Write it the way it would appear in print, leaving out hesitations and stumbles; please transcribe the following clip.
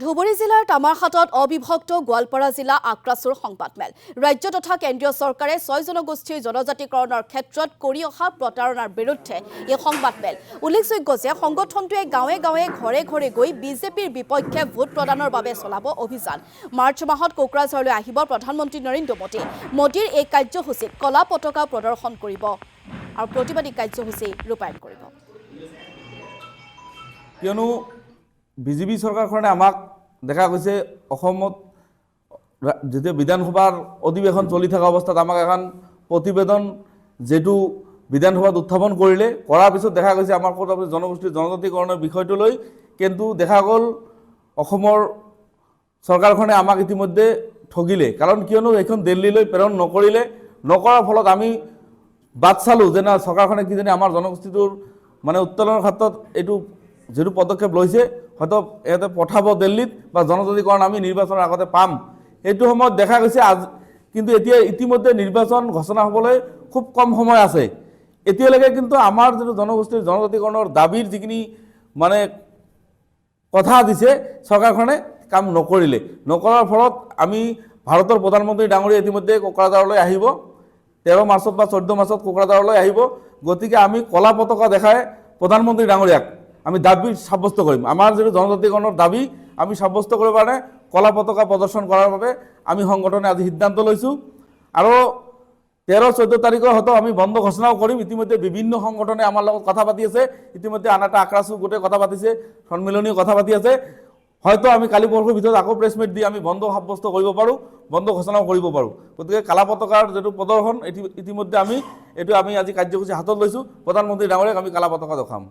ধুবুৰী জিলাৰ তামাৰহাটত অবিভক্ত গোৱালপাৰা জিলা আক্ৰাচুৰ সংবাদমেল ৰাজ্য তথা কেন্দ্ৰীয় চৰকাৰে ৬ জনগোষ্ঠীৰ জনজাতিকৰণৰ ক্ষেত্ৰত কৰি অহা প্ৰতাৰণাৰ বিৰুদ্ধে এই সংবাদমেল উল্লেখযোগ্য যে সংগঠনটোৱে গাঁৱে গাঁৱে ঘৰে ঘৰে গৈ বিজেপিৰ বিপক্ষে ভোট প্ৰদানৰ বাবে চলাব অভিযান মাৰ্চ মাহত কোকৰাঝাৰলৈ আহিব প্ৰধানমন্ত্ৰী নৰেন্দ্ৰ মোদীৰ এই কাৰ্যসূচীত কলা পতাকা প্ৰদৰ্শন কৰিব আৰু প্ৰতিবাদী কাৰ্যসূচী ৰূপায়ণ কৰিব কিয়নো বিজেপি চৰকাৰখনে আমাক দেখা গৈছে অসমত যেতিয়া বিধানসভাৰ অধিৱেশন চলি থকা অৱস্থাত আমাক এখন প্ৰতিবেদন যেটো বিধানসভাত উত্থাপন কৰিলে কৰাৰ পিছত দেখা গৈছে আমাৰ জনগোষ্ঠীৰ জনজাতিকৰণৰ বিষয়টো লৈ কিন্তু দেখা গ'ল অসমৰ চৰকাৰখনে আমাক ইতিমধ্যে ঠগিলে কাৰণ কিয়নো এখন দিল্লীলৈ প্ৰেৰণ নকৰিলে নকৰাৰ ফলত আমি বাদ চালোঁ যে না চৰকাৰখনে কিজানি আমাৰ জনগোষ্ঠীটোৰ মানে উত্তোলনৰ ক্ষেত্ৰত এইটো যেটো পদক্ষেপ লৈছে হয়তো এতে পঠাব দিল্লীত বা জনজাতিকৰণ আমি নিৰ্বাচনৰ আগতে পাম এইটো সময়ত দেখা গৈছে কিন্তু এতিয়া ইতিমধ্যে নিৰ্বাচন ঘোষণা হ'বলৈ খুব কম সময় আছে এতিয়ালৈকে কিন্তু আমাৰ যেটো জনগোষ্ঠীৰ জনজাতিকৰণৰ দাবীৰ যিখিনি মানে কথা দিছে চৰকাৰখনে কাম নকৰিলে নকৰাৰ ফলত আমি ভাৰতৰ প্ৰধানমন্ত্ৰী ডাঙৰীয়া ইতিমধ্যে কোকৰাঝাৰলৈ আহিব 13 মাৰ্চত বা 14 মাৰ্চত কোকৰাঝাৰলৈ আহিব গতিকে আমি কলা পতাকা দেখাই প্ৰধানমন্ত্ৰী ডাঙৰীয়াক আমি দাবী সাব্যস্ত কৰিম আমাৰ যেটো জনজাতিকৰণৰ দাবী আমি সাব্যস্ত কৰিব কাৰণে কলা পতাকা প্ৰদৰ্শন কৰাৰ বাবে আমি সংগঠনে আজি সিদ্ধান্ত লৈছো আৰু 13-14 তাৰিখৰ হয়তো আমি বন্ধ ঘোষণাও কৰিম ইতিমধ্যে বিভিন্ন সংগঠনে আমাৰ লগত কথা পাতি আছে ইতিমধ্যে আনাটা আক্ৰাচু গোটে কথা পাতিছে সন্মিলনীয় কথা পাতি আছে হয়তো আমি কালি পৰখৰ ভিতৰত আকৌ প্ৰেছ মিট দি আমি বন্ধ সাব্যস্ত কৰিব পাৰো বন্ধ ঘোষণাও কৰিব পাৰো গতিকে কলা পতাকাৰ যেটো প্ৰদৰ্শন ইতিমধ্যে আমি আজি কাৰ্যসূচী হাতত লৈছো প্ৰধানমন্ত্ৰী ডাঙৰীয়াক আমি কলা পতাকা দেখাম